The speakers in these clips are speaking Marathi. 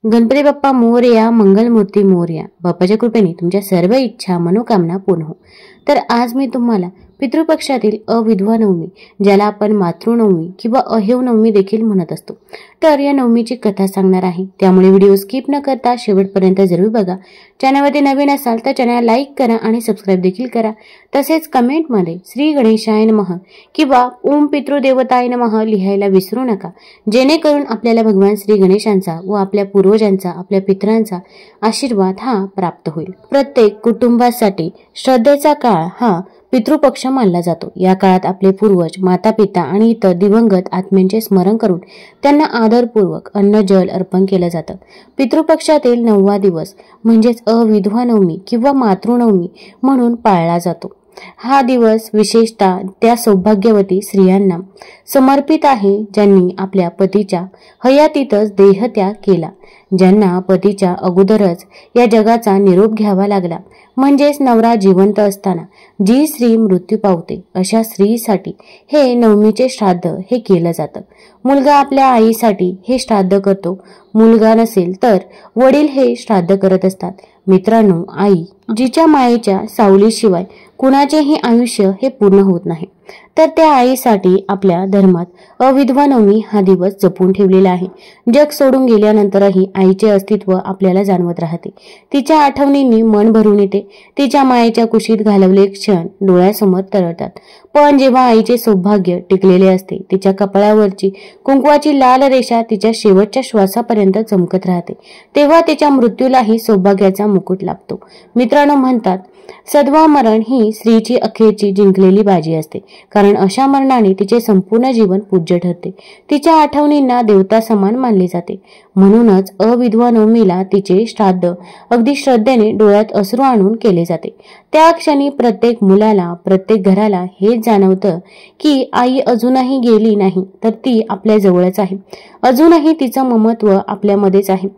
गणपती बाप्पा मोरया, मंगलमूर्ती मोरया. बाप्पाच्या कृपेने तुमच्या सर्व इच्छा मनोकामना पूर्ण हो. तर आज मी तुम्हाला पितृपक्षातील अविधवा नवमी, ज्याला आपण मातृनवमी किंवा अहेव नवमी देखील म्हणत असतो, तर या नवमीची कथा सांगणार आहे. त्यामुळे व्हिडिओ स्किप न करता शेवटपर्यंत जरूर बघा. चॅनलवरती नवीन असाल तर चॅनल लाईक करा आणि सबस्क्राईब देखील करा. तसेच कमेंटमध्ये श्री गणेशाय नमः किंवा ओम पितृदेवताय नमः लिहायला विसरू नका, जेणेकरून आपल्याला भगवान श्री गणेशांचा व आपल्या पूर्वजांचा, आपल्या पितरांचा आशीर्वाद हा प्राप्त होईल. प्रत्येक कुटुंबासाठी श्रद्धेचा काळ हा पितृपक्ष मानला जातो. या काळात आपले पूर्वज, माता पिता आणि इतर दिवंगत आत्म्यांचे स्मरण करून त्यांना आदरपूर्वक अन्न जल अर्पण केलं जातं. पितृपक्षातील 9वा दिवस म्हणजेच अविधवा नवमी किंवा मातृनवमी म्हणून पाळला जातो. हा दिवस विशेषतः त्या सौभाग्यवती स्त्रियांना समर्पित आहे ज्यांनी आपल्या पतीच्या हयातीतच देहत्याग केला, ज्यांना पतीच्या अगोदरच या जगाचा निरोप घ्यावा लागला. म्हणजेच नवरा जिवंत असताना जी स्त्री मृत्यू पावते अशा स्त्रीसाठी हे नवमीचे श्राद्ध हे केलं जातं. मुलगा आपल्या आईसाठी हे श्राद्ध करतो. मुलगा नसेल तर वडील हे श्राद्ध करत असतात. मित्रांनो, आई जिच्या मायेच्या सावलीशिवाय कुणाचेही आयुष्य हे पूर्ण होत नाही, तर त्या आईसाठी आपल्या धर्मात अविधवा नवमी हा दिवस जपून ठेवलेला आहे. जग सोडून गेल्यानंतरही आईचे अस्तित्व आपल्याला जाणवत राहते. तिच्या आठवणींनी मन भरून येते. तिच्या मायेच्या कुशीत घालवले क्षण डोळ्यासमोर तरळतात. पण जेव्हा आईचे सौभाग्य टिकलेले असते, तिच्या कपाळावरची कुंकवाची लाल रेषा तिच्या शेवटच्या श्वासापर्यंत चमकत राहते, तेव्हा तिच्या मृत्यूलाही सौभाग्याचा मुकुट लाभतो. मित्रांनो, म्हणतात सदवा मरण ही स्त्रीची अखेरची जिंकलेली बाजी असते, कारण अशा मरणाने तिचे संपूर्ण जीवन पूज्य ठरते. तिच्या आठवणींना देवता समान मानले जाते. म्हणूनच अविधवा नवमीला तिचे श्राद्ध अगदी श्रद्धेने डोळ्यात अश्रू आणून केले जाते. त्या क्षणी प्रत्येक मुलाला, प्रत्येक घराला हेच जाणवतं की आई अजूनही गेली नाही, तर ती आपल्या जवळच आहे. अजूनही तिचं ममत्व आपल्यामध्येच आहे.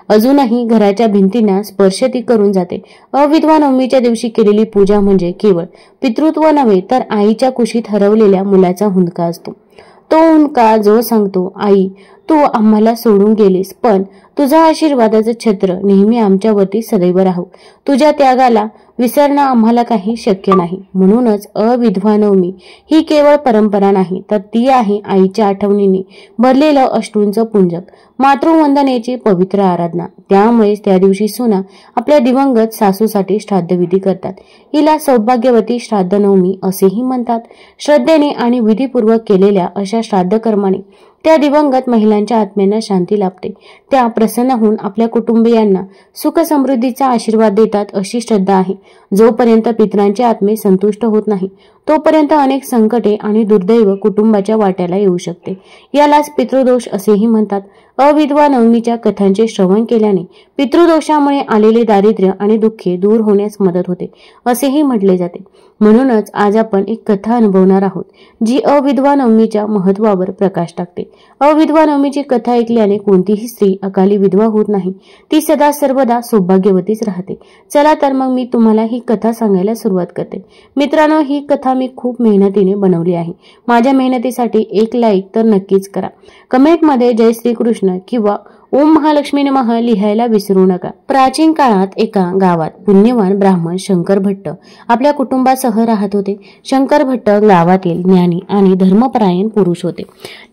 अजूनही घराच्या भिंतींना स्पर्श ती करून जाते. अविधवा नवमीच्या दिवशी केलेली पूजा म्हणजे केवळ पितृत्व नव्हे, तर आईच्या कुशीत हरवलेल्या मुलाचा हुंदका असतो. तो हुंदका जो सांगतो, आई तू आम्हाला सोडून गेलीस, पण तुझा आशीर्वादाचं छत्र नेहमी आमच्यावरती सदैव राहू. तुझ्या त्यागाला विसरणं आम्हाला काही शक्य नाही. म्हणूनच अविधवा नवमी ही केवळ परंपरा नाही, तर ती आहे आईच्या आठवणींनी भरलेलं अश्रूंचं पुंजक, मातृवंदनेची पवित्र आराधना. त्यामुळेच त्या दिवशी सुना आपल्या दिवंगत सासूसाठी श्राद्धविधी करतात. हिला सौभाग्यवती श्राद्ध नवमी असेही म्हणतात. श्रद्धेने आणि विधीपूर्वक केलेल्या अशा श्राद्ध कर्माने त्या दिवंगत महिलांच्या आत्म्यांना शांती लाभते. त्या प्रसन्न होऊन आपल्या कुटुंबियांना सुख समृद्धीचा आशीर्वाद देतात अशी श्रद्धा आहे. जोपर्यंत पितरांचे आत्मे संतुष्ट होत नाही, तोपर्यंत अनेक संकटे आणि दुर्दैव कुटुंबाच्या वाट्याला येऊ शकते. यालाच पितृदोष असेही म्हणतात. अविधवा नवमीच्या कथांचे श्रवण केल्याने पितृदोषामुळे आलेले दारिद्र्य आणि दुःखे दूर होण्यास मदत होते असेही म्हटले जाते. म्हणूनच आज आपण एक कथा अनुभवणार आहोत, जी अविधवा नवमीच्या महत्त्वावर प्रकाश टाकते. अविधवा नवमीची कथा ऐकल्याने कोणतीही स्त्री अकाली विधवा होत नाही, ती सदा सर्वदा सौभाग्यवतीच राहते. चला तर मग मी तुम्हाला ही कथा सांगायला सुरुवात करते. मित्रांनो, ही कथा मी खूप मेहनतीने बनवली आहे. माझ्या मेहनतीसाठी एक लाईक तर नक्कीच करा. कमेंटमध्ये जय श्रीकृष्ण किंवा ओम महालक्ष्मी नमः लिहायला विसरू नका. प्राचीन काळात एका गावात पुण्यवान ब्राह्मण शंकर भट्ट आपल्या कुटुंबासह राहत होते. शंकर भट्ट गावातील ज्ञानी आणि धर्मपरायण पुरुष होते.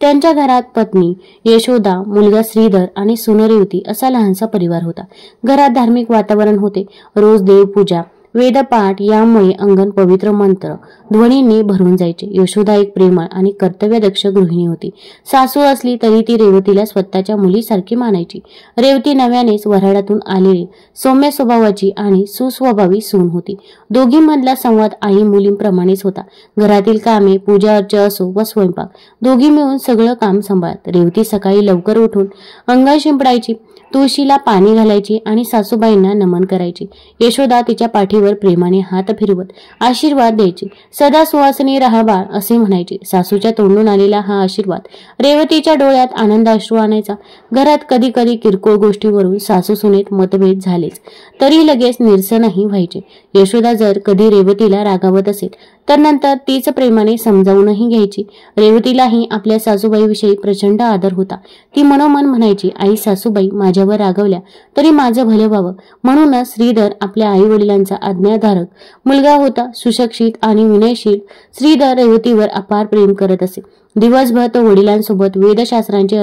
त्यांच्या घरात पत्नी यशोदा, मुलगा श्रीधर आणि सुनरेवती असा लहानसा परिवार होता. घरात धार्मिक वातावरण होते. रोज देवपूजा, वेदपाठ यामुळे अंगण पवित्र मंत्र ध्वनींनी भरून जायचे. यशोदा एक प्रेमळ आणि कर्तव्यदक्ष गृहिणी होती. सासू असली तरी ती रेवतीला स्वतःच्या मुलीसारखी मानायची. रेवती नव्यानेच वऱ्हाडातून आलेली सौम्य स्वभावाची आणि सुस्वभावी सून होती. दोघींमधला संवाद आई मुलींप्रमाणेच होता. घरातील कामे, पूजा अर्चा असो व स्वयंपाक, दोघी मिळून सगळं काम सांभाळत. रेवती सकाळी लवकर उठून अंगण शिंपडायची, तुळशीला पाणी घालायची आणि सासूबाईंना नमन करायची. यशोदा तिच्या पाठीवर रेवतीवर प्रेमाने हात फिरवत आशीर्वाद द्यायचे. सदा सुवासिनी राहा बाळ असे म्हणायचे. सासूच्या तोंडून आलेला हा आशीर्वाद रेवतीच्या डोळ्यात आनंदाश्रू आणायचा. घरात कधी कधी किरकोळ गोष्टीवरून सासू सुनेत मतभेद झालेच तरी लगेच निरसनही व्हायचे. यशोदा जर कधी रेवतीला रागावत असेल तर नंतर तीच प्रेमाने समजावूनही घ्यायची. रेवतीलाही आपल्या सासूबाईविषयी प्रचंड आदर होता. ती मनोमन म्हणायची, आई सासूबाई माझ्यावर रागवल्या तरी माझं भलं व्हावं. म्हणूनच श्रीधर आपल्या आई वडिलांचा आज्ञाधारक मुलगा होता. सुशिक्षित आणि विनयशील श्रीधर रेवतीवर अपार प्रेम करत असे. दिवसभर तो वडिलांसोबत वेदशास्त्रांचे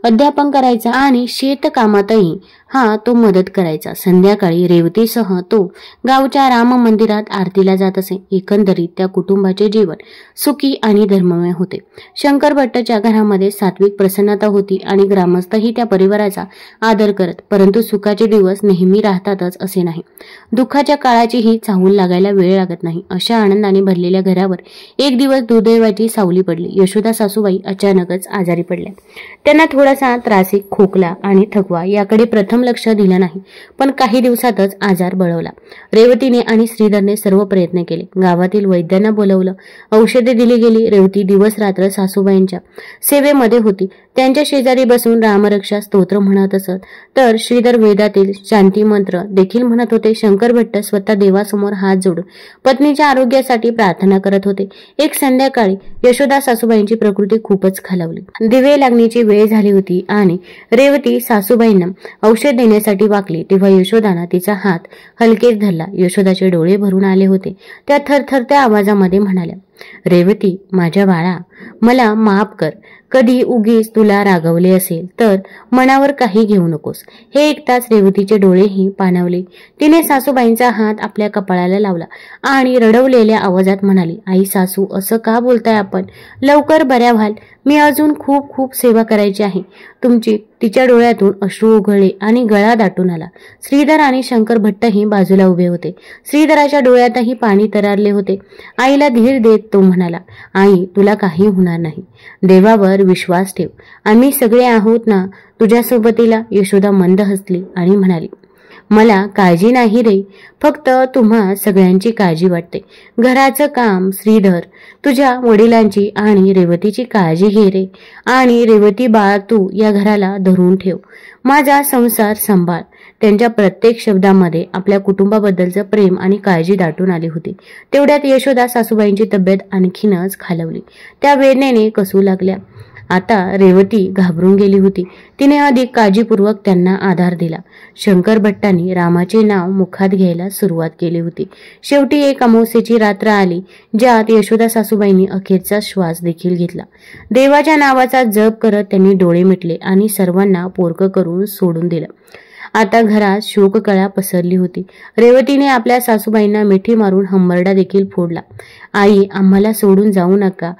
अध्यापन करायचा आणि शेतकामातही तो मदत करायचा. संध्याकाळी रेवतीसह तो गावच्या राम मंदिरात आरतीला जात असे. एकंदरीत त्या कुटुंबाचे जीवन सुखी आणि धर्ममय होते. शंकर भट्टच्या घरामध्ये सात्विक प्रसन्नता होती आणि ग्रामस्थही त्या परिवाराचा आदर करत. परंतु सुखाचे दिवस नेहमी राहतातच असे नाही. दुःखाच्या काळाचीही चाहूल लागायला वेळ लागत नाही. अशा आनंदाने भरलेल्या घरावर एक दिवस दुर्दैवाची सावली पडली. यशोदा सासूबाई अचानकच आजारी पडल्या. त्यांना थोडासा त्रासिक खोकला आणि थकवा याकडे प्रथम लक्ष दिलं नाही, पण काही दिवसातच आजार बळवला. रेवतीने आणि श्रीधरने सर्व प्रयत्न केले. गावातील वैद्यांना बोलवलं, औषधे दिली गेली. रेवती दिवस रात्र सासूबाईंच्या सेवेमध्ये होती. त्यांच्या शेजारी बसून रामरक्षा स्तोत्र म्हणत असत तर श्रीधर वेदातील शांती मंत्र देखील म्हणत होते. शंकर भट्ट स्वतः देवासमोर हात जोडून पत्नीच्या आरोग्यासाठी प्रार्थना करत होते. एक संध्याकाळी यशोदा सासूबाईंची प्रकृती खूपच खालावली. दिवे लागण्याची वेळ झाली होती आणि रेवती सासूबाईंना औषध देण्यासाठी वाकली तेव्हा यशोदानं तिचा हात हलकेच धरला. यशोदाचे डोळे भरून आले होते. त्या थरथरत्या आवाजामध्ये म्हणाल्या, रेवती माझ्या बाळा, मला माफ कर. कधी उगीच तुला रागवले असेल तर मनावर काही घेऊ नकोस. हे ऐकताच रेवतीचे डोळेही पाणावले. तिने सासूबाईंचा हात आपल्या कपाळाला लावला आणि रडवलेल्या आवाजात म्हणाली, आई सासू असं का बोलताय आपण? लवकर बऱ्या व्हाल. मी अजून खूप खूप सेवा करायची आहे तुमची. तिच्या डोळ्यातून अश्रू उघळले आणि गळा दाटून आला. श्रीधर आणि शंकर भट्टही बाजूला उभे होते. श्रीधराच्या डोळ्यातही पाणी तरळले होते. आईला धीर देत तो म्हणाला, आई तुला काही होणार नाही. देवावर विश्वास ठेव. आम्ही सगळे आहोत ना तुझ्या सोबतीला. यशोदा मंद हसली आणि म्हणाली, मला काळजी नाही रे, फक्त तुम्हा सगळ्यांची काळजी वाटते. घराचं काम श्रीधर, तुझ्या वडिलांची आणि रेवतीची काळजी घे रे. आणि रेवती बाळा तू या घराला धरून ठेव. माझा संसार सांभाळ. त्यांच्या प्रत्येक शब्दामध्ये आपल्या कुटुंबाबद्दलचं प्रेम आणि काळजी दाटून आली होती. तेवढ्यात यशोदा सासूबाईंची तब्येत आणखीनच खालावली. त्या वेदनेने कसू लागल्या. आता रेवती घाबरून गेली होती. तिने अधिक काळजीपूर्वक त्यांना आधार दिला. शंकर भट्टांनी रामाचे नाव मुखात घ्यायला सुरुवात केली होती. शेवटी एक अमावस्येची रात्र आली ज्यात यशोदा सासूबाईंनी अखेरचा श्वास देखील घेतला. देवाच्या नावाचा जप करत त्यांनी डोळे मिटले आणि सर्वांना पोरकं करून सोडून दिलं. आता घरात शोककळा पसरली होती. रेवतीने आपल्या सासूबाईंना मिठी मारून हंबरडा देखील फोडला. आई आम्हाला सोडून जाऊ नका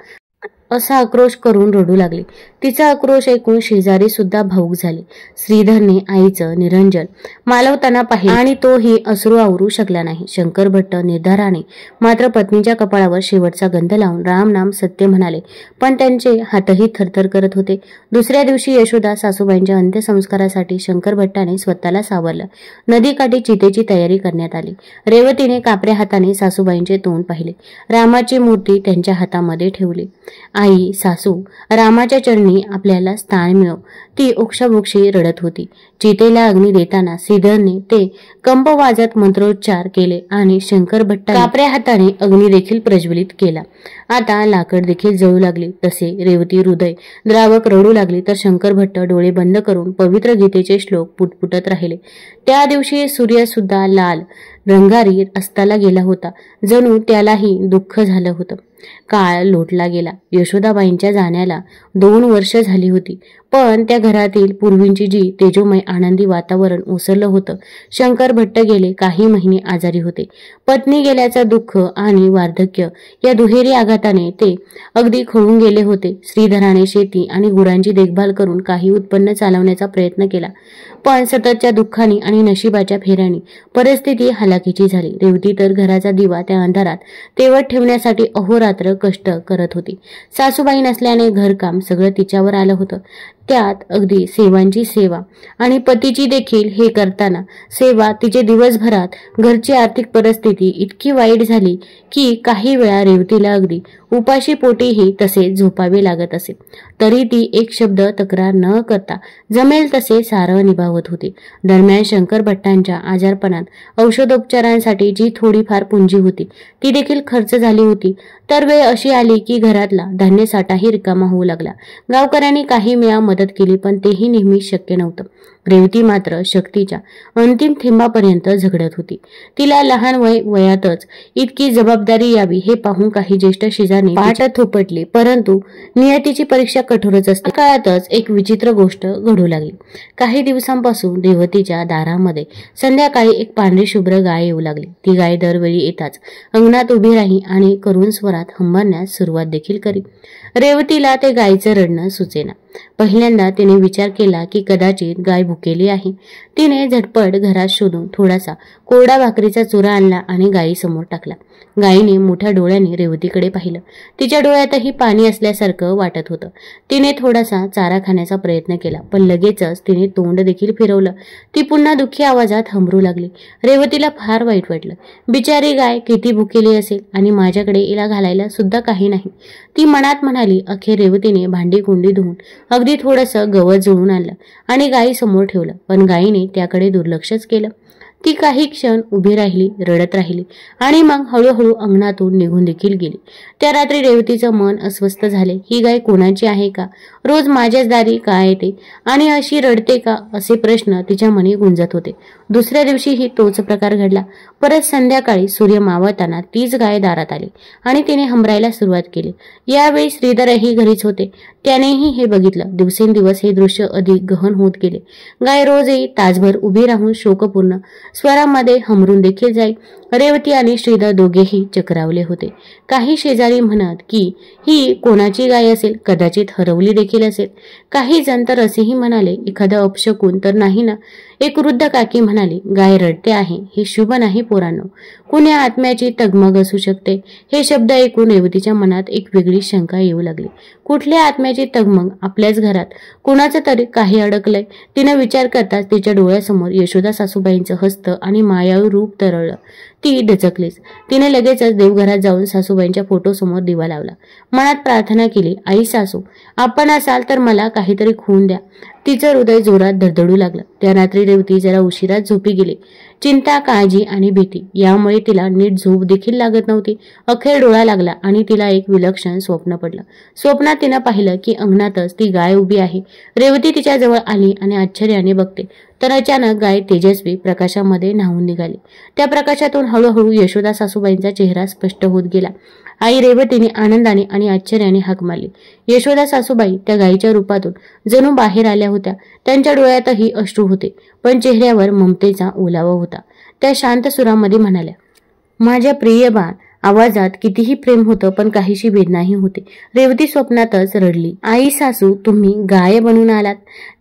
असा आक्रोश करून रडू लागली. तिचा आक्रोश ऐकून शेजारी सुद्धा भावूक झाले. श्रीधरने आईचं निरंजन मालवताना पाहिले आणि तोही अश्रू आवरू शकला नाही. शंकर भट्ट निर्धाराने मात्र पत्नीच्या कपाळावर शेवटचा गंध लावून राम नाम सत्य म्हणाले, पण त्यांचे हातही थरथर करत होते. दुसऱ्या दिवशी यशोदा सासूबाईंच्या अंत्यसंस्कारासाठी शंकर भट्टाने स्वतःला सावरलं. नदीकाठी चितेची तयारी करण्यात आली. रेवतीने कापऱ्या हाताने सासूबाईंचे तोंड पाहिले. रामाची मूर्ती त्यांच्या हातामध्ये ठेवली. आई सासू, रामाच्या चरणी आपल्याला स्थान मिळव. ती ओक्साबोक्षी रडत होती. चितेला अग्नी देताना श्रीधरने ते कंप वाजत मंत्रोच्चार केले आणि शंकर भट्ट कापऱ्या हाताने अग्नी देखील प्रज्वलित केला. आता लाकड देखील जळू लागली. तसे रेवती हृदय द्रावक रडू लागली तर शंकर भट्ट डोळे बंद करून पवित्र गीतेचे श्लोक पुटपुटत राहिले. त्या दिवशी सूर्य सुद्धा लाल रंगारी अस्ताला गेला होता. जणू त्यालाही दुःख झालं होतं. काळ लोटला गेला. यशोदाबाईंच्या जाण्याला 2 वर्ष झाली होती. पण त्या घरातील पूर्वींची जी तेजोमय आनंदी वातावरण ओसरलं होतं. शंकर भट्ट गेले काही महिने आजारी होते. पत्नी गेल्याचं दुःख आणि वार्धक्य या दुहेरी आघाताने ते अगदी खळून गेले होते. श्रीधराने शेती आणि गुरांची देखभाल करून काही उत्पन्न चालवण्याचा प्रयत्न केला, पण सततच्या दुःखाने आणि नशिबाच्या फेऱ्याने परिस्थिती हलाखीची झाली. रेवती तर घराचा दिवा त्या अंधारात तेवत ठेवण्यासाठी अहोरात्र कष्ट करत होती. सासूबाई नसल्याने घरकाम सगळं तिच्यावर आलं होतं. त्यात अगदी सेवांची सेवा आणि पतीची देखील हे करताना सेवा तिचे दिवसभरात घरची आर्थिक परिस्थिती इतकी वाईट झाली की काही वेळा रेवतीला अगदी उपाशी पोटीही तसे झोपावे लागत असे. तरी ती एक शब्द तक्रार न करता जमेल तसे सारं निभावत होती. दरम्यान शंकर भट्टांच्या आजारपणात औषधोपचारांसाठी जी थोडीफार पुंजी होती ती देखील खर्च झाली होती. तर वेळ अशी आली की घरातला धान्य साठाही रिकामा होऊ लागला. गावकऱ्यांनी काही वेळा मदत केली पण तेही नेहमी शक्य नव्हतं. रेवती मात्र शक्तीच्या अंतिम थेंबापर्यंत झगडत होती. तिला लहान वयातच इतकी जबाबदारी यावी हे पाहून काही ज्येष्ठ शेजारी पाठ थोपटली. परंतु नियतीची परीक्षा कठोरच असते. काळातच एक विचित्र गोष्ट घडू लागली. काही दिवसांपासून रेवतीच्या दारामध्ये संध्याकाळी एक पांढरी शुभ्र गाय येऊ लागली. ती गाय दरवेळी येताच अंगणात उभी राही आणि करुण स्वरात हंबरण्यास सुरुवात देखील करी. रेवतीला ते गायीचं रडणं सुचेना. पहिल्यांदा तिने विचार केला की कदाचित गाय भुकेली आहे. तिने झटपट घरात शोधून थोडासा कोरडा भाकरीचा चुरा आणला आणि गायी समोर टाकला. गायीने मोठ्या डोळ्यांनी रेवतीकडे पाहिलं. तिच्या डोळ्यातही पाणी असल्यासारखं वाटत होतं. तिने थोडासा चारा खाण्याचा प्रयत्न केला पण लगेचच तिने तोंड देखील फिरवलं. ती पुन्हा दुःखी आवाजात हंबरू लागली. रेवतीला फार वाईट वाटलं. बिचारी गाय किती भुकेली असेल आणि माझ्याकडे हिला घालायला सुद्धा काही नाही, ती मनात म्हणाली. अखेर रेवतीने भांडी कुंडी धुवून अगदी थोडंसं गवत जुळून आणलं आणि गायी समोर ठेवलं. पण गायीने त्याकडे दुर्लक्षच केलं. ती काही क्षण उभी राहिली, रडत राहिली आणि मग हळूहळू अंगणातून निघून देखील गेली. त्या रात्री रेवतीचं मन अस्वस्थ झाले. ही गाय कोणाची आहे का? रोज माझ्याच दारी का येते आणि अशी रडते का? असे प्रश्न तिच्या मनी गुंजत होते. दुसऱ्या दिवशीही तोच प्रकार घडला. परत संध्याकाळी सूर्य मावळताना तीच गाय दारात आली आणि तिने हंबरायला सुरुवात केली. यावेळी श्रीधरही घरीच होते. त्यानेही हे बघितलं. दिवसेंदिवस हे दृश्य अधिक गहन होत गेले. गाय रोजही तासभर उभी राहून शोकपूर्ण स्वरामध्ये हमरून देखील जाई. रेवती आणि श्रीधर दोघेही चक्रावले होते. काही शेजारी म्हणत की ही कोणाची गाय असेल, कदाचित हरवली देखील असेल. काही जण तर असेही म्हणाले एखादा अपशकुन तर नाही ना. एक वृद्ध काकी म्हणाली, गाय रडते आहे हे शुभ नाही पोरांनो. कुण्या आत्म्याची तगमग असू शकते? हे शब्द ऐकून रेवतीच्या मनात एक वेगळी शंका येऊ लागली. कुठल्या आत्म्याची तगमग? आपल्याच घरात कुणाचं तरी काही अडकलंय. तिने विचार करताच तिच्या डोळ्यासमोर यशोदा सासूबाईंचं हस्त आणि मायाळू रूप तरळलं. ती डचकलीच. तिने लगेचच देवघरात जाऊन सासूबाईंच्या फोटोसमोर दिवा लावला. मनात प्रार्थना केली, आई सासू आपण असाल तर मला काहीतरी खून द्या. तिचं हृदय जोरात धडधडू लागलं. त्या रात्री रेवती जरा उशिरात झोपी गेली. चिंता, काळजी आणि भीती यामुळे तिला नीट झोप देखील लागत नव्हती. अखेर डोळा लागला आणि तिला एक विलक्षण स्वप्न पडलं. स्वप्नात तिनं पाहिलं की अंगणातच ती गाय उभी आहे. रेवती तिच्या जवळ आली आणि आश्चर्याने बघते तर अचानक गाय तेजस्वी प्रकाशामध्ये न्हावून निघाली. त्या प्रकाशातून हळूहळू यशोदा सासूबाईंचा चेहरा स्पष्ट होत गेला. आई रेवतीने आनंदाने आणि आश्चर्याने हाक मारली. यशोदा सासूबाई त्या गायीच्या रूपातून जणू बाहेर आल्या होत्या. त्यांच्या डोळ्यातही अश्रू होते पण चेहऱ्यावर ममतेचा ओलावा होता. त्या शांत सुरामध्ये म्हणाल्या, माझ्या प्रिय बाळ. आवाजात कितीही प्रेम होतं पण काहीशी वेदनाही होती. रेवती स्वप्नातच रडली. आई सासू तुम्ही गाय बनून आलात?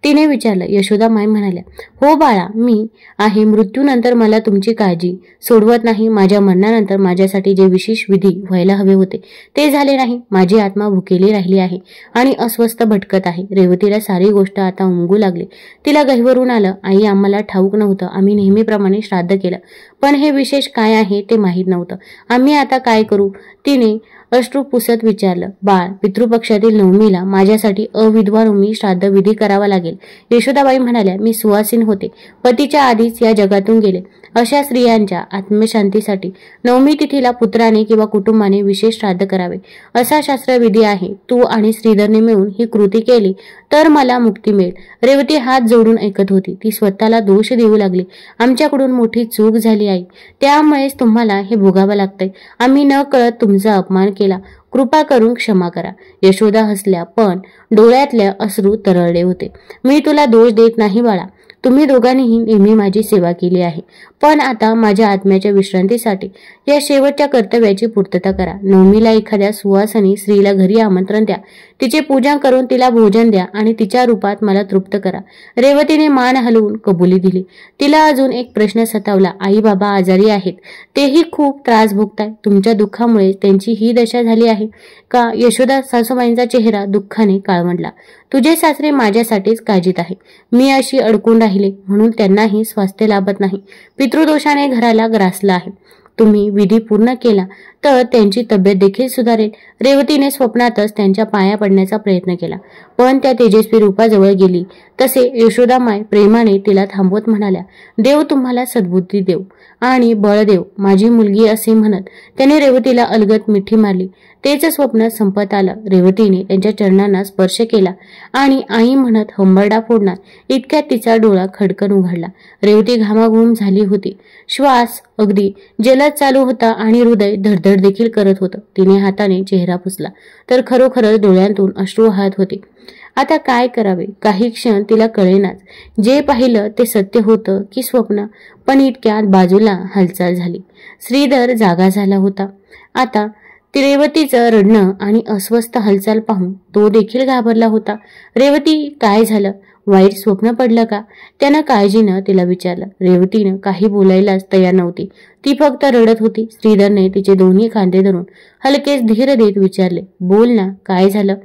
तिने विचारलं. यशोदा माय म्हणाल्या, हो बाळा, मी आहे. मृत्यूनंतर मला तुमची काळजी सोडवत नाही. माझ्या मरणानंतर माझ्यासाठी जे विशेष विधी व्हायला हवे होते ते झाले नाही. माझी आत्मा भुकेली राहिली आहे आणि अस्वस्थ भटकत आहे. रेवतीला सारी गोष्ट आता उमगू लागली. तिला गहिवरून आलं. आई आम्हाला ठाऊक नव्हतं. आम्ही नेहमीप्रमाणे श्राद्ध केलं पण हे विशेष काय आहे ते माहीत नव्हतं. आम्ही आता काय करू? तिने अश्रू पुसत विचारलं. बाळ, पितृपक्षातील नवमीला माझ्यासाठी अविधवा नवमी श्राद्ध विधी करावा लागेल. यशोदाबाई म्हणाल्या, मी सुवासीन होते. पतीच्या आधीच या जगातून गेले. अशा स्त्रियांच्या आत्मशांतीसाठी नवमी तिथीला पुत्राने किंवा कुटुंबाने विशेष श्राद्ध करावे असा शास्त्रविधी आहे. तू आणि श्रीधरने मिळून ही कृती केली तर मला मुक्ती मिळेल. रेवती हात जोडून ऐकत होती. ती स्वतःला दोष देऊ लागली. आमच्याकडून मोठी चूक झाली आई, त्यामुळेच तुम्हाला हे भोगावं लागतंय. आम्ही न कळत तुमचा अपमान केला. कृपा करून क्षमा करा. यशोदा हसल्या पण डोळ्यातल्या अश्रू तरळले होते. मी तुला दोष देत नाही बाळा. तुम्ही दोघांनीही नेहमी माझी सेवा केली आहे पण आता माझ्या आत्म्याच्या विश्रांतीसाठी या शेवटच्या कर्तव्याची पूर्तता करा. नवमीला एखाद्या सुवासनी स्त्रीला घरी आमंत्रण द्या. तिचे पूजन करून तिला भोजन द्या आणि तिच्या रूपात मला तृप्त करा. रेवतीने मान हलवून कबुली दिली. तिला अजून एक प्रश्न सतावला. आई बाबा आजारी आहेत. तेही खूप त्रास भोगताय. तुमच्या दुःखामुळे त्यांची ही दशा झाली आहे का? यशोदा सासूबाईंचा चेहरा दुःखाने काळवंडला. तुझे सासरे माझ्यासाठीच काळजीत आहे. मी अशी अडकून राहिले म्हणून त्यांनाही स्वास्थ्य लाभत नाही. पितृदोषाने घराला ग्रासला आहे. तुम्ही विधी पूर्ण केला तर त्यांची तब्येत देखील सुधारेल. रेवतीने स्वप्नातच त्यांच्या पाया पडण्याचा प्रयत्न केला, पण त्या तेजस्वी रूपाजवळ गेली तसे यशोदामाय प्रेमाने तिला थांबवत म्हणाल्या, देव तुम्हाला सद्बुद्धी देव आणि बळ देव माझी मुलगी, असे म्हणत त्याने रेवतीला अलगद मिठी मारली. तेच स्वप्न संपत आलं. रेवतीने त्यांच्या चरणांना स्पर्श केला आणि आई म्हणत हंबरडा फोडणार इतक्यात तिचा डोळा खडकन उघडला. रेवती घामाघूम झाली होती. श्वास अगदी जलद चालू होता आणि हृदय धडधड देखील करत होतं. तिने हाताने चेहरा पुसला तर खरोखरच डोळ्यांतून अश्रू वाहत होते. आता काय करावे काही क्षण तिला कळेनाच. जे पाहिलं ते सत्य होतं की स्वप्न. पण इतक्यात बाजूला हालचाल झाली. श्रीधर जागा झाला होता. आता रेवतीचं रडणं आणि अस्वस्थ हालचाल पाहून तो देखील घाबरला होता. रेवती, काय झालं? वाईट स्वप्न पडलं का? त्यानं काळजीनं तिला विचारलं. रेवतीनं काही बोलायलाच तयार नव्हती. ती फक्त रडत होती. श्रीधरने तिचे दोन्ही खांदे धरून हलकेच धीर देत विचारले, बोल ना, काय झालं?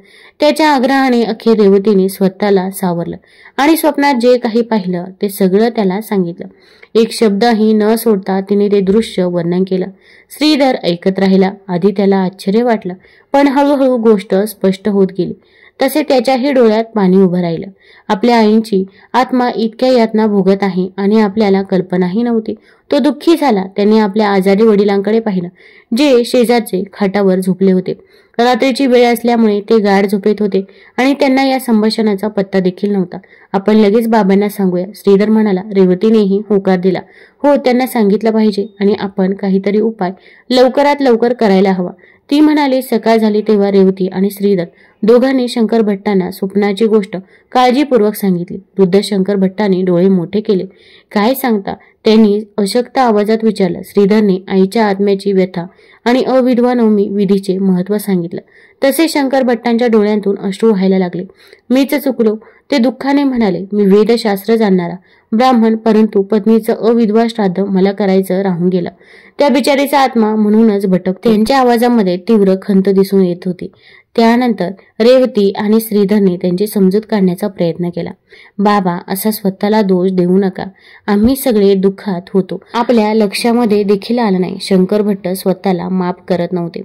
त्याच्या आग्रहाने अखेर रेवतीने स्वतःला सावरलं आणि स्वप्नात जे काही पाहिलं ते सगळं त्याला सांगितलं. एक शब्दही न सोडता तिने ते दृश्य वर्णन केलं. श्रीधर ऐकत राहिला. आधी त्याला आश्चर्य वाटलं, पण हळूहळू गोष्ट स्पष्ट होत गेली. तसे त्याच्याही डोळ्यात पाणी उभं राहिलं. आपल्या आईची आत्मा इतक्या यातना भोगत आहे आणि आपल्याला कल्पनाही नव्हती. तो दुःखी झाला. त्याने आपल्या आजारी वडिलांकडे पाहिलं, जे शेजारचे खाटावर झोपले होते. रात्रीची वेळ असल्यामुळे ते गाढ झोपेत होते आणि त्यांना या संभाषणाचा पत्ता देखील नव्हता. आपण लगेच बाबांना सांगूया, श्रीधर म्हणाला. रेवतीनेही होकार दिला. हो, त्यांना सांगितलं पाहिजे आणि आपण काहीतरी उपाय लवकरात लवकर करायला हवा. ती म्हणाली. सकाळ झाली तेव्हा रेवती आणि श्रीधर दोघांनी शंकर भट्टांना स्वप्नाची गोष्ट काळजीपूर्वक सांगितली. वृद्ध शंकर भट्टांनी डोळे मोठे केले. काय सांगता? त्यांनी अशक्त आवाजात विचारलं. श्रीधरने आईच्या आत्म्याची व्यथा आणि अविधवा नवमी विधीचे महत्त्व सांगितलं. तसे शंकर भट्टांच्या डोळ्यांतून अश्रू व्हायला लागले. मीच चुकलो, ते दुःखाने म्हणाले. मी वेदशास्त्र जाणणारा ब्राह्मण, परंतु पत्नीचं अविधवा श्राद्ध मला करायचं राहून गेलं. त्या बिचारीचा आत्मा म्हणूनच भटकतो. त्यांच्या आवाजामध्ये तीव्र खंत दिसून येत होती. त्यानंतर रेवती आणि श्रीधरने त्यांची समजूत काढण्याचा प्रयत्न केला. बाबा, असा स्वतःला दोष देऊ नका. आम्ही सगळे दुःखात होतो. आपल्या लक्षामध्ये देखील आलं नाही. शंकर भट्ट स्वतःला माफ करत नव्हते.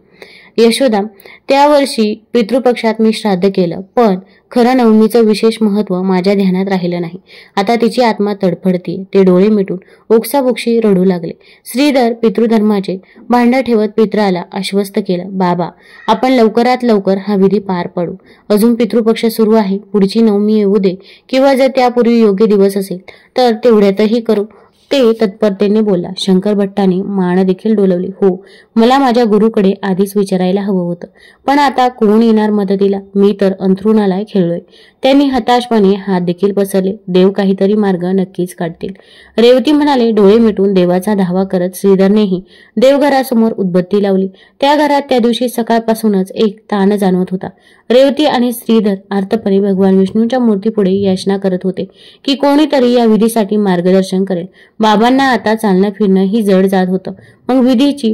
यशोदा, त्या वर्षी पितृपक्षात मी श्राद्ध केलं, पण खरं नवमीचं विशेष महत्व माझ्या ध्यानात राहिलं नाही. आता तिची आत्मा तडफडतीये. ते डोळे मिटून ओक्साबोक्षी रडू लागले. श्रीधर पितृधर्माचे भांडं ठेवत पित्राला आश्वस्त केलं. बाबा, आपण लवकरात लवकर हा विधी पार पाडू. अजून पितृपक्ष सुरू आहे. पुढची नवमी येऊ दे, किंवा जर त्यापूर्वी योग्य दिवस असेल तर तेवढ्यातही करू, ते तत्परतेने बोलला. शंकर भट्टाने मान देखील डोलवली. हो, मला माझ्या गुरुकडे आधीच विचारायला हवं होतं, पण आता कोण येणार मदतीला? मी तर अंथरुणाला खेळलोय. त्यांनी हताशपणे हात देखील पसरले. देव काहीतरी मार्ग नक्कीच काढतील. रेवती म्हणाले. डोळे मिटून देवाचा धावा करत श्रीधरनेही देवघरासमोर उदबत्ती लावली. त्या घरात त्या दिवशी सकाळपासूनच एक ताण जाणवत होता. रेवती आणि श्रीधर आर्तपणे भगवान विष्णूंच्या मूर्तीपुढे याचना करत होते की कोणीतरी या विधीसाठी मार्गदर्शन करेल. बाबांना आता चालणं फिरणं ही जड जात होतं. मग विधीची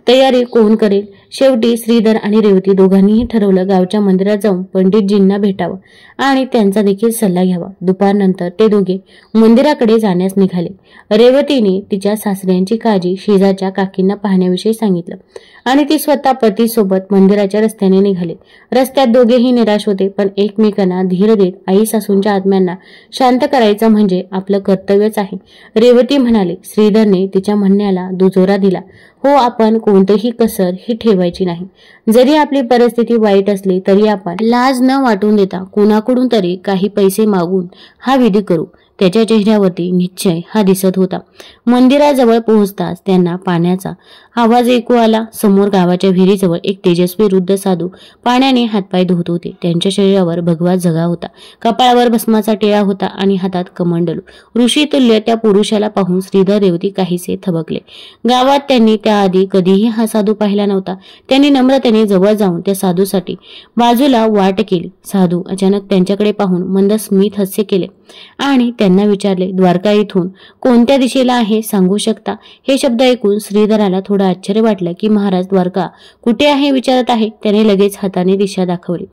तयारी कोण करेल? शेवटी श्रीधर आणि रेवती दोघांनीही ठरवलं गावच्या मंदिरात जाऊन पंडितजींना भेटावं आणि त्यांचा देखील सल्ला घ्यावा. दुपारनंतर ते दोघे मंदिराकडे जाण्यास निघाले. रेवतीने तिच्या सासऱ्यांची काळजी शेजारच्या काकींना पाहण्याविषयी सांगितलं आणि ती स्वतः पतीसोबत मंदिराच्या रस्त्याने निघाले. रस्त्यात दोघेही निराश होते, पण एकमेकांना धीर देत आई सासूंच्या आत्म्यांना शांत करायचं म्हणजे आपलं कर्तव्यच आहे. रेवती म्हणाली. श्रीधरने तिच्या म्हणण्याला दुजोरा दिला. हो, आपण कोणतीही कसर ही ठेवायची नाही. जरी आपली परिस्थिती वाईट असली तरी आपण लाज न वाटून देता कोणाकडून तरी काही पैसे मागून हा विधी करू. त्याच्या चेहऱ्यावरती निश्चय हा दिसत होता. मंदिराजवळ पोहोचताच त्यांना पाण्याचा आवाज ऐकू आला. समोर गावाच्या विहिरीजवळ एक तेजस्वी वृद्ध साधू पाण्याने हातपाय धुत होते. त्यांच्या शरीरावर भगवा झगा होता. कपाळावर भस्माचा टिळा होता आणि हातात कमंडलू. ऋषीतुल्य त्या पुरुषाला पाहून श्रीधर रेवती काहीसे थबकले. गावात त्यांनी त्याआधी कधीही हा साधू पाहिला नव्हता. त्यांनी नम्रतेने जवळ जाऊन त्या साधूसाठी बाजूला वाट केली. साधू अचानक त्यांच्याकडे पाहून मंद स्मित हास्य केले आणि त्यांना विचारले, द्वारका इथून कोणत्या दिशेला आहे सांगू शकता? हे शब्द ऐकून श्रीधराला थोडा थोडं आश्चर्य वाटलं की महाराज द्वारका कुठे आहे विचारत आहे. त्याने लगेच हाताने दिशा दाखवली.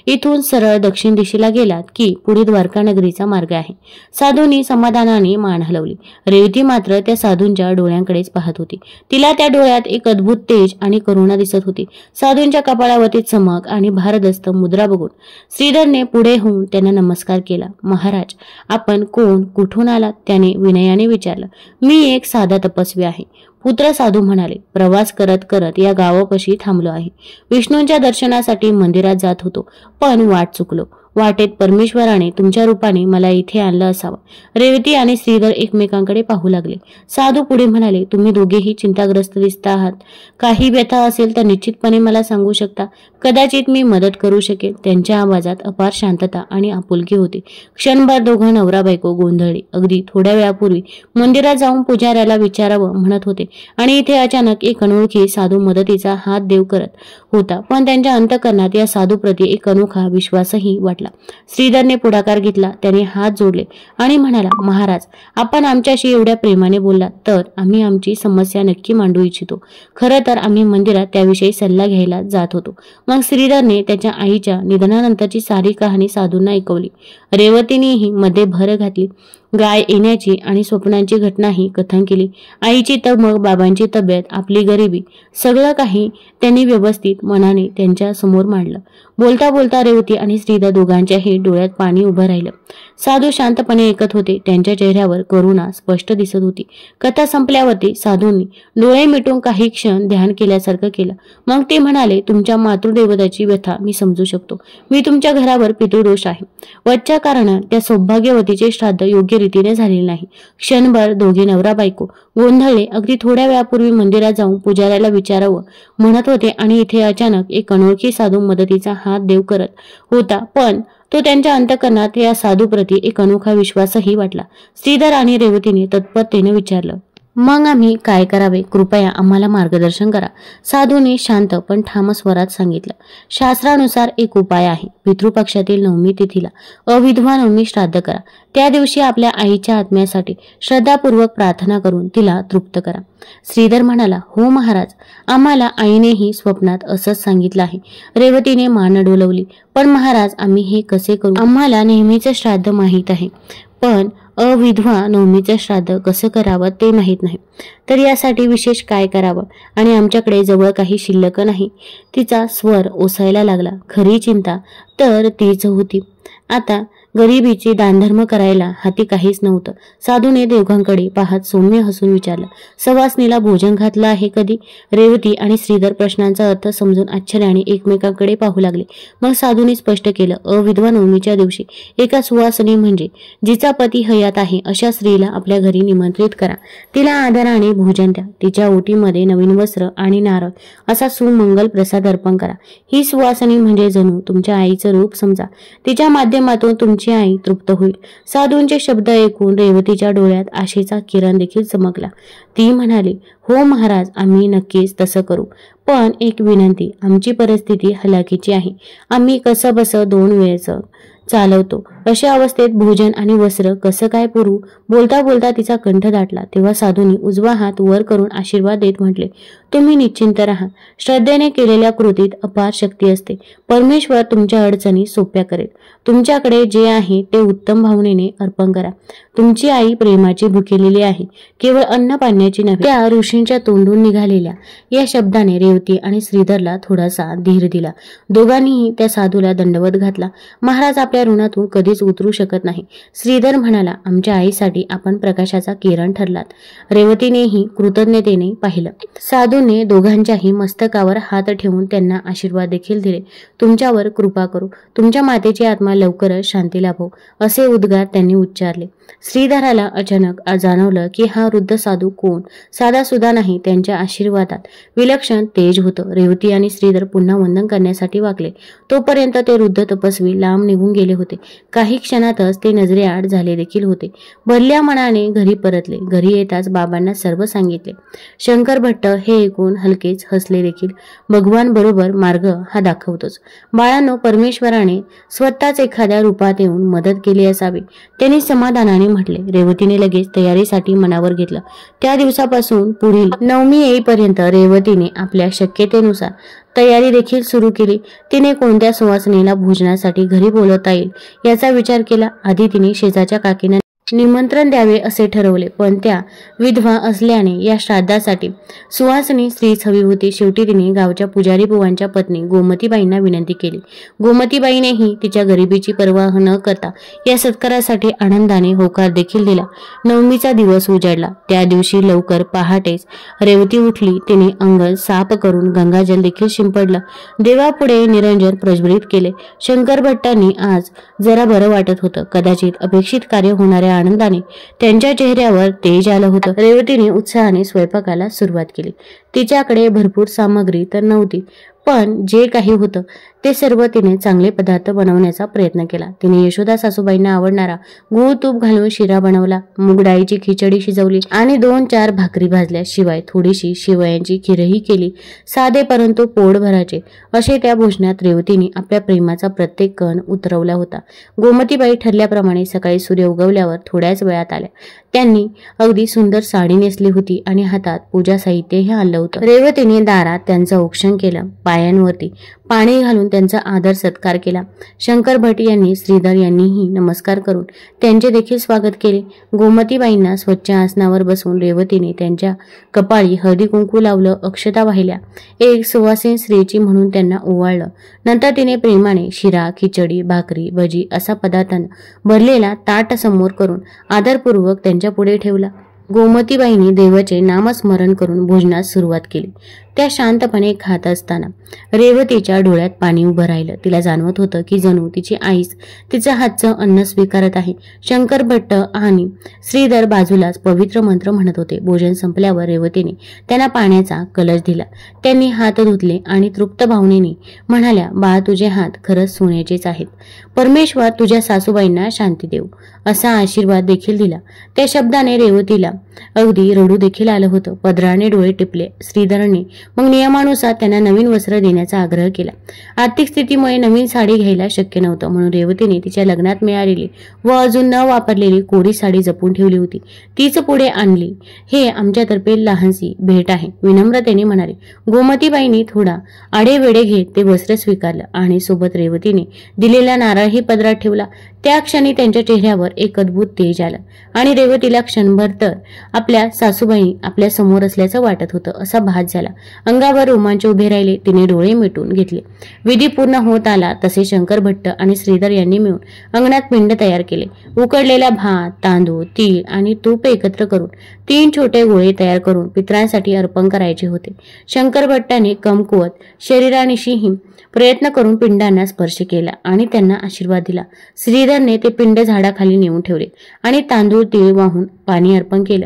इथून सरळ दक्षिण दिशेला गेलात की पुढे द्वारका नगरीचा मार्ग आहे. साधूंनी समाधानाने मान हलवली. रेवती मात्र त्या साधूंच्या डोळ्यांकडेच पाहत होती. तिला त्या डोळ्यात एक अद्भुत तेज आणि करुणा दिसत होती. साधूंच्या कपाळावरती चमक आणि भारदस्त मुद्रा बघून श्रीधरने पुढे होऊन त्यांना नमस्कार केला. महाराज, आपण कोण, कुठून आलात? त्याने विनयाने विचारलं. मी एक साधा तपस्वी आहे. पुत्र साधू म्हणाले. प्रवास करत करत या गावापाशी थांबलो आहे. विष्णूंच्या दर्शनासाठी मंदिरात जात होतो, पण वाट चुकलो. वाटेत परमेश्वराने तुमच्या रूपाने मला इथे आणलं असावं. रेवती आणि श्रीधर एकमेकांकडे पाहू लागले. साधू पुढे म्हणाले. तुम्ही दोघेही चिंताग्रस्त दिसता आहात. काही व्यथा असेल तर निश्चितपणे मला सांगू शकता. कदाचित मी मदत करू शकेल. त्यांच्या आवाजात अपार शांतता आणि आपुलकी होती. क्षणभर दोघं नवरा बायको गोंधळले. अगदी थोड्या वेळापूर्वी मंदिरात जाऊन पुजाऱ्याला विचारावं म्हणत होते आणि इथे अचानक एक अनोळखी साधू मदतीचा हात देव करत होता. पण त्यांच्या अंतःकरणात या साधूप्रती एक अनोखा विश्वासही वाटला. श्रीधरने पुढाकार घेतला. त्याने हात जोडले आणि म्हणाला. महाराज, आपण आमच्याशी एवढ्या प्रेमाने बोललात तर आम्ही आमची समस्या नक्की मांडू इच्छितो. खरं तर आम्ही मंदिरात त्याविषयी सल्ला घ्यायला जात होतो. मग श्रीधरने त्याच्या आईच्या निधनानंतरची सारी कहाणी साधूंना ऐकवली. रेवतीनेही मध्ये भर घातली. गाय येण्याची आणि स्वप्नांची घटनाही कथन केली. आईची तगमग, बाबांची तब्येत, आपली गरिबी, सगळं काही त्यांनी व्यवस्थित मनाने त्यांच्या समोर मांडलं. बोलता बोलता रेवती आणि श्रीधर दोघांच्याही डोळ्यात पाणी उभं राहिलं. साधू शांतपणे ऐकत होते. त्यांच्या चेहऱ्यावर करुणा स्पष्ट दिसत होती. कथा संपल्यावरती साधूंनी डोळे मिटून काही क्षण ध्यान केल्यासारखं केलं. मग ते म्हणाले. तुमच्या मातृदेवताची व्यथा मी समजू शकतो. मी तुमच्या घरावर पितृदोष आहे. वच्च्या कारण त्या सौभाग्यवतीचे श्राद्ध योग्य रीतीने झालेले नाही. क्षणभर दोघे नवरा बायको गोंधळले. अगदी थोड्या वेळापूर्वी मंदिरात जाऊन पुजाऱ्याला विचारावं म्हणत होते आणि इथे अचानक एक अनोळखी साधू मदतीचा हात देव करत होता. पण तो त्यांच्या अंतःकरणात या साधूप्रती एक अनोखा विश्वासही वाटला. श्रीधर आणि रेवतीने तत्परतेने विचारलं. मग आम्ही काय करावे? कृपया आम्हाला मार्गदर्शन करा. साधूने शांत पण ठाम स्वरात सांगितलं. शास्त्रानुसार एक उपाय आहे. पितृपक्षातील नवमी तिथीला अविधवा नवमी श्राद्ध करा. त्या दिवशी आपल्या आईच्या आत्म्यासाठी श्रद्धापूर्वक प्रार्थना करून तिला तृप्त करा. श्रीधर म्हणाला. हो महाराज, आम्हाला आईनेही स्वप्नात असंच सांगितलं आहे. रेवतीने मान डोलवली. पण महाराज, आम्ही हे कसे करू? आम्हाला नेहमीचं श्राद्ध माहीत आहे, पण अविधवा नवमीचं श्राद्ध कसं करावं ते माहीत नाही. तर यासाठी विशेष काय करावं? आणि आमच्याकडे जवळ काही शिल्लक नाही. तिचा स्वर ओसायला लागला. खरी चिंता तर तीच होती. आता गरिबीची दानधर्म करायला हाती काहीच नव्हतं. साधूने दोघांकडे पाहत सौम्य हसून विचारलं. सवासनीला भोजन घातलं आहे कधी? रेवती आणि श्रीधर प्रश्नांचा अर्थ समजून आश्चर्याने एकमेकांकडे पाहू लागले. मग साधूने स्पष्ट केलं. अविधवा नवमीच्या दिवशी एका सुवासनी म्हणजे जिचा पती हयात आहे अशा स्त्रीला आपल्या घरी निमंत्रित करा. तिला आदराने भोजन द्या. तिच्या ओटीमध्ये नवीन वस्त्र आणि नारळ असा सुमंगल प्रसाद अर्पण करा. ही सुवासनी म्हणजे जणू तुमच्या आईचं रूप समजा. तिच्या माध्यमातून तुमची आई तृप्त होईल. साधूंचे शब्द ऐकून रेवतीच्या डोळ्यात आशेचा किरण देखील चमकला. ती म्हणाली. हो महाराज, आम्ही नक्कीच तसं करू. पण एक विनंती. आमची परिस्थिती हलाखीची आहे. आम्ही कसं बसं 2 वेळेचं चालवतो. अशा अवस्थेत भोजन आणि वस्त्र कसं काय पुरू? बोलता बोलता तिचा कंठ दाटला. तेव्हा साधूंनी उजवा हात वर करून आशीर्वाद देत म्हटले. तुम्ही निश्चिंत राहा. श्रद्धेने केलेल्या कृतीत अपार शक्ती असते. परमेश्वर तुमच्या अडचणी सोप्या करेल. तुमच्याकडे जे आहे ते उत्तम भावनेने अर्पण करा. तुमची आई प्रेमाची भुकेलेली आहे, केवळ अन्न पाण्याची नव्हे. त्या ऋषींच्या तोंडून निघालेल्या या शब्दाने रेवती आणि श्रीधरला थोडासा धीर दिला. दोघांनीही त्या साधूला दंडवत घातला. महाराज आपल्या ऋणातून कधीच उतरू शकत नाही. श्रीधर म्हणाला. आमच्या आईसाठी आपण प्रकाशाचा किरण ठरलात. रेवतीनेही कृतज्ञतेने पाहिलं. साधूने दोघांच्याही मस्तकावर हात ठेवून त्यांना आशीर्वाद देखील दिले. तुमच्यावर कृपा करू. तुमच्या मातेची आत्मा लवकरच शांती लाभो, असे उद्गार त्यांनी उच्चारले. श्रीधराला अचानक जाणवलं की हा वृद्ध साधू कोण साधा सुद्धा नाही. त्यांच्या आशीर्वादात विलक्षण तेज होतं. रेवती आणि श्रीधर पुन्हा वंदन करण्यासाठी वाकले. तोपर्यंत ते वृद्ध तपस्वी लांब निघून गेले होते. काही क्षणातच ते नजरेआड झाले देखील होते. भरल्या मनाने घरी परतले. घरी येताच बाबांना सर्व सांगितले. शंकर भट्ट हे ऐकून हलकेच हसले देखील. भगवान बरोबर मार्ग हा दाखवतोच. बाळांनो, परमेश्वराने स्वतःच एखाद्या रूपात येऊन मदत केली असावी, त्यांनी समाधानाने म्हटले. रेवतीने लगेच तयारीसाठी मनावर घेतलं. त्या दिवसापासून पुढील नवमी येईपर्यंत रेवतीने आपल्या शक्यतेनुसार तयारी देखील सुरू केली. तिने कोणत्या सुवासिनीला भोजनासाठी घरी बोलवता येईल याचा विचार केला. आधी तिने शेजारच्या काकींना निमंत्रण द्यावे असे ठरवले, पण त्या विधवा असल्याने या श्राद्धासाठी सुवासिनी स्त्रीच हवी होती. शेवटी तिने गावच्या पुजारी बुवांच्या पत्नी गोमतीबाईंना विनंती केली. गोमतीबाईनेही तिच्या गरिबीची पर्वा न करता या सत्कारासाठी आनंदाने होकार देखील दिला. नवमीचा दिवस उजाडला. त्या दिवशी लवकर पहाटेच रेवती उठली. तिने अंग साफ करून गंगाजल देखील शिंपडलं. देवापुढे निरंजन प्रज्वलित केले. शंकर भट्टांनी आज जरा बरं वाटत होतं. कदाचित अपेक्षित कार्य होणाऱ्या आनंदाने त्यांच्या चेहऱ्यावर तेज आलं होतं. रेवतीने उत्साहाने स्वयंपाकाला सुरुवात केली. तिच्याकडे भरपूर सामग्री तर नव्हती, पण जे काही होतं ते सर्व तिने चांगले पदार्थ बनवण्याचा प्रयत्न केला. तिने यशोदा सासूबाईंना आवडणारा गूळ तूप घालून शिरा बनवला, मूग डाळीची खिचडी शिजवली आणि 2-4 भाकरी भाजल्या. शिवाय थोडीशी शेवयांची खीरही केली. साधे परंतु पोट भरायचे असे त्या भोजनात रेवतीने आपल्या प्रेमाचा प्रत्येक कण उतरवला होता. गोमतीबाई ठरल्याप्रमाणे सकाळी सूर्य उगवल्यावर थोड्याच वेळात आल्या. त्यांनी अगदी सुंदर साडी नेसली होती आणि हातात पूजा साहित्यही आणलं होतं. रेवतीने दारात त्यांचं औक्षण केलं. पायांवरती पाणी घालून त्यांचा आदर सत्कार केला. शंकर भट यांनी श्रीधर यांनीही नमस्कार करून त्यांचे देखील स्वागत केले. गोमतीबाईंना स्वच्छ आसनावर बसवून रेवतीने त्यांच्या कपाळी हळदी कुंकू लावलं, अक्षता वाहिल्या. एक सुवासीन स्त्रीची म्हणून त्यांना ओवाळलं. नंतर तिने प्रेमाने शिरा, खिचडी, भाकरी, भजी असा पदार्थांना भरलेला ताट समोर करून आदरपूर्वक त्यांच्या पुढे ठेवला. गोमतीबाईंनी देवाचे नामस्मरण करून भोजनास सुरुवात केली. त्या शांतपणे खात असताना रेवतीच्या डोळ्यात पाणी उभं राहिलं. तिला जाणवत होतं की जणू तिची आईच तिचं हातचं अन्न स्वीकारत आहे. शंकर भट्ट आणि श्रीधर बाजूलाच पवित्र मंत्र म्हणत होते. भोजन संपल्यावर रेवतीने त्यांना पाण्याचा कलश दिला. त्यांनी हात धुतले आणि तृप्त भावनेने म्हणाल्या, बाळ, तुझे हात खरंच सोन्याचेच आहेत. परमेश्वर तुझ्या सासूबाईंना शांती देऊ असा आशीर्वाद देखील दिला. त्या शब्दाने रेवतीला अगदी रडू देखील आलं होतं. पदराने डोळे टिपले. श्रीधरने मग नियमानुसार त्यांना नवीन वस्त्र देण्याचा आग्रह केला. आर्थिक स्थितीमुळे नवीन साडी घ्यायला शक्य नव्हतं, म्हणून रेवतीने तिच्या लग्नात मिळालेली व अजून न वापरलेली कोरी साडी जपून ठेवली होती. तीच पुढे आणली. हे आमच्यातर्फे लहानशी भेट आहे, विनम्रतेने म्हणाले. गोमतीबाईंनी थोडा आडेवेडे घेत ते वस्त्र स्वीकारलं आणि सोबत रेवतीने दिलेला नारळही पदरात ठेवला. त्या क्षणी त्यांच्या चेहऱ्यावर एक अद्भुत तेज आलं आणि रेवतीला क्षणभर तर आपल्या सासूबाई आपल्या समोर असल्याचं वाटत होतं असा भास झाला. अंगावर रोमांच उभे राहिले. तिने डोळे मिटून घेतले. विधी पूर्ण होत आला तसे शंकर भट्ट आणि श्रीधर यांनी मिळून अंगणात पिंड तयार केले. उकडलेला भात, तांदूळ, तीळ आणि तूप एकत्र करून 3 छोटे गोळे तयार करून पितरांसाठी अर्पण करायचे होते. शंकर भट्टाने कमकुवत शरीरानिशीही प्रयत्न करून पिंडांना स्पर्श केला आणि त्यांना आशीर्वाद दिला. श्रीधरने ते पिंड झाडाखाली नेऊन ठेवले आणि तांदूळ, तीळ वाहून पाणी अर्पण केलं.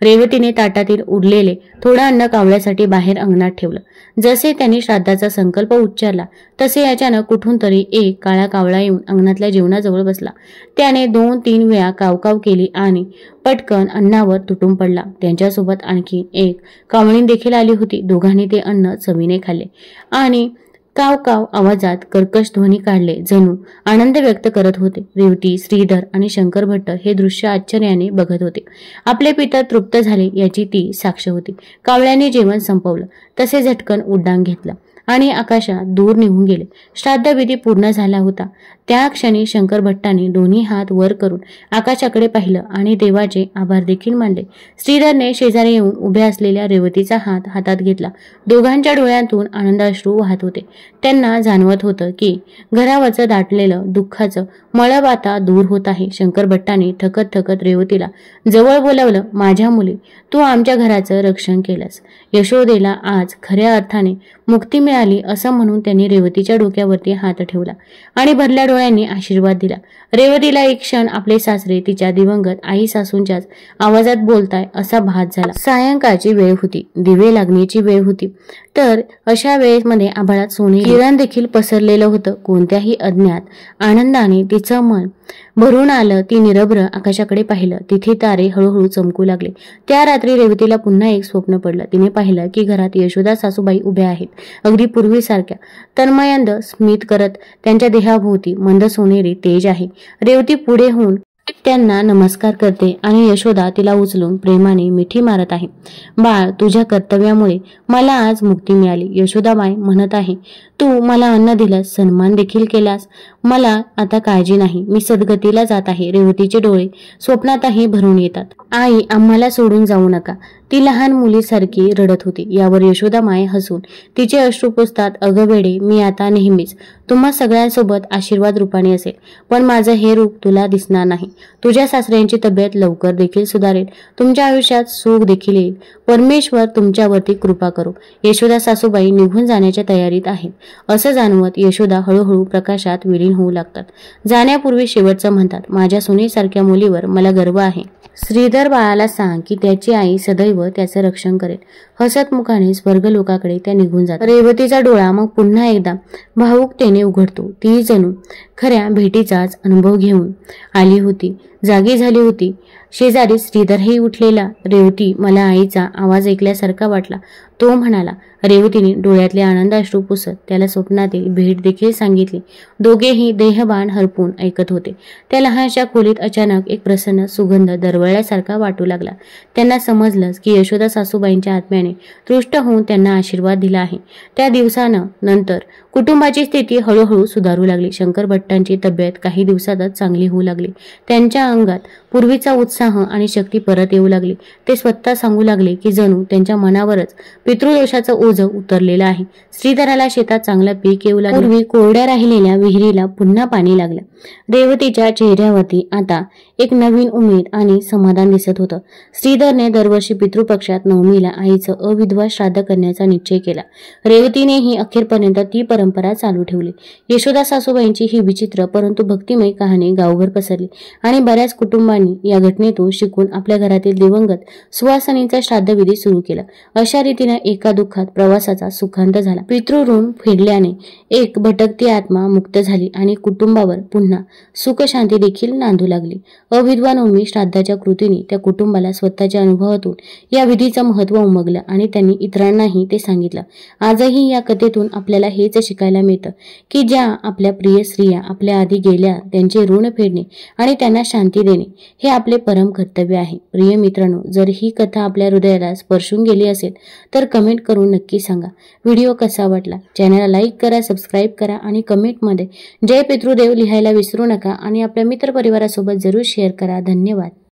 रेवतीने ताटातील उरलेले थोडं अन्न कावळ्यासाठी बाहेर अंगणात ठेवलं. जसे त्यांनी श्राद्धाचा संकल्प उच्चारला तसे अचानक कुठून तरी एक काळा कावळा येऊन अंगणातल्या जेवणाजवळ बसला. त्याने 2-3 वेळा कावकाव केली आणि पटकन अन्नावर तुटून पडला. त्यांच्यासोबत आणखी एक कावळीण देखील आली होती. दोघांनी ते अन्न चवीने खाल्ले आणि काव काव आवाजात कर्कश ध्वनी काढले, जणू आनंद व्यक्त करत होते. रेवती, श्रीधर आणि शंकर भट्ट हे दृश्य आश्चर्याने बघत होते. आपले पितर तृप्त झाले याची ती साक्ष होती. कावळ्याने जेवण संपवलं तसे झटकन उड्डाण घेतलं आणि आकाशात दूर निघून गेले. श्राद्धविधी पूर्ण झाला होता. त्या क्षणी शंकर भट्टाने दोन्ही हात वर करून आकाशाकडे पाहिलं आणि देवाचे आभार देखील मानले. श्रीधरने शेजारी येऊन उभ्या असलेल्या रेवतीचा हात हातात घेतला. दोघांच्या डोळ्यातून आनंदाश्रू वाहत होते. त्यांना जाणवत होतं की घरावरचं दाटलेलं दुःखाचं मळब आता दूर होत आहे. शंकर भट्टाने थकत थकत रेवतीला जवळ बोलावलं. माझ्या मुली, तू आमच्या घराचं रक्षण केलंस. यशोदेला आज खऱ्या अर्थाने मुक्ती मिळाली असं म्हणून त्यांनी रेवतीच्या डोक्यावरती हात ठेवला आणि भरल्या डोळ्यांनी आशीर्वाद दिला. रेवतीला एक क्षण आपले सासरे तिच्या दिवंगत आई सासूंच्याच आवाजात बोलताय असा भास झाला. सायंकाळची वेळ होती. दिवे लागण्याची वेळ होती. तर अशा वेळेमध्ये आभाळात सोने किरण देखील पसरलेलं होतं. कोणत्याही अज्ञात आनंदाने तिचं मन भरून आलं. ती निरभ्र आकाशाकडे पाहिलं. तिथे तारे हळूहळू चमकू लागले. त्या रात्री रेवतीला पुन्हा एक स्वप्न पडलं. तिने पाहिलं की घरात यशोदा सासूबाई उभ्या आहेत, अगदी पूर्वीसारख्या, तन्मयंद स्मित करत. त्यांच्या देहाभोवती मंद सोनेरी तेज आहे. रेवती पुढे होऊन त्यांना नमस्कार करते आणि यशोदा तिला उचलून प्रेमाने मिठी मारत आहे. बाळ, तुझ्या कर्तव्यामुळे मला आज मुक्ती मिळाली. यशोदाबाई म्हणत आहे, तू मला अन्न दिलंस, सन्मान देखील केलास. मला आता काळजी नाही. मी सद्गतीला जात आहे. रेवतीचे डोळे स्वप्नातही भरून येतात. आई, आम्हाला सोडून जाऊ नका. ती लहान मुलीसारखी रडत होती. यावर यशोदामाय हसून तिचे अश्रू पुसतात. अगं वेडे, मी आता नेहमीच तुम्हा सगळ्यांसोबत आशीर्वाद रूपाने असेल, पण माझं हे रूप तुला दिसणार नाही. तुझ्या सासऱ्यांची तब्येत लवकर देखील सुधारेल. तुमच्या आयुष्यात सुख देखील येईल. परमेश्वर तुमच्यावरती कृपा करो. यशोदा सासूबाई निघून जाण्याच्या तयारीत आहेत. असं जाणवत यशोदा हळूहळू प्रकाशात विलीन होऊ लागतात. जाण्यापूर्वी शेवटचं म्हणतात, माझ्या सुनेसारख्या मुलीवर मला गर्व आहे. श्रीधर बाळाला सांग की त्याची आई सदैव त्याचं रक्षण करेल. हसत मुखाने स्वर्गलोकाकडे त्या निघून जातात. रेवतीचा डोळा मग पुन्हा एकदा भावुकतेने उघडतो. ती जणू खऱ्या भेटीचाच अनुभव घेऊन आली होती, जागी झाली होती. शेजारी श्रीधरही उठलेला. रेवती, मला आईचा आवाज ऐकल्यासारखा वाटला. तो म्हणाला. रेवतीने डोळ्यातले आनंदाश्रू पुसत त्याला स्वप्नातील भेट देखील सांगितली. दोघेही देहबान हरपून ऐकत होते. त्या लहानशा खोलीत अचानक एक प्रसन्न सुगंध दरवळल्यासारखा वाटू लागला. त्यांना समजलंच की यशोदा सासूबाईंच्या आत्म्याने तुष्ट होऊन त्यांना आशीर्वाद दिला आहे. त्या दिवसानंतर कुटुंबाची स्थिती हळूहळू सुधारू लागली. शंकर भट्टांची तब्येत काही दिवसातच चांगली होऊ लागली. त्यांच्या अंगात पूर्वीचा उत्साह आणि शक्ती परत येऊ लागली. ते स्वतः सांगू लागले की जणू त्यांच्या मनावरच पितृदोषाचं ओझं उतरलेलं आहे. श्रीधराला शेतात चांगलं पीक येऊ लागलं. पूर्वी कोरड्या राहिलेल्या विहिरीला पुन्हा पाणी लागलं. रेवतीच्या चेहऱ्यावरती आता एक नवीन उमेद आणि समाधान दिसत होतं. श्रीधरने दरवर्षी पितृपक्षात नवमीला आईचं अविधवा श्राद्ध करण्याचा निश्चय केला. रेवतीनेही अखेरपर्यंत ती परंपरा चालू ठेवली. यशोदा सासूबाईंची ही विचित्र परंतु भक्तिमय कहाणी गावभर पसरली आणि बऱ्याच कुटुंबांनी या घटनेतून शिकून आपल्या घरातील दिवंगत सुवासिनींचा श्राद्धविधी सुरू केला. अशा रीतीने एका दुःखात प्रवासाचा सुखांत झाला. पितृऋण फेडल्याने एक भटकती आत्मा मुक्त झाली आणि कुटुंबावर पुन्हा सुख शांती देखील नांदू लागली. अविधवा नवमी श्राद्धाच्या कृतीने त्या कुटुंबाला स्वतःच्या अनुभवातून या विधीचं महत्त्व उमगलं आणि त्यांनी इतरांनाही ते सांगितलं. आजही या कथेतून आपल्याला हेच शिकायला मिळतं की ज्या आपल्या प्रिय स्त्रिया आपल्या आधी गेल्या त्यांचे ऋण फेडणे आणि त्यांना शांती देणे हे आपले परम कर्तव्य आहे. प्रिय मित्रांनो, जर ही कथा आपल्या हृदयाला स्पर्शून गेली असेल तर कमेंट करून नक्की सांगा. व्हिडिओ कसा वाटला? चॅनलला लाईक करा, सबस्क्राईब करा आणि कमेंटमध्ये जय पितृदेव लिहायला विसरू नका आणि आपल्या मित्रपरिवारासोबत जरूर शेअर करा. धन्यवाद.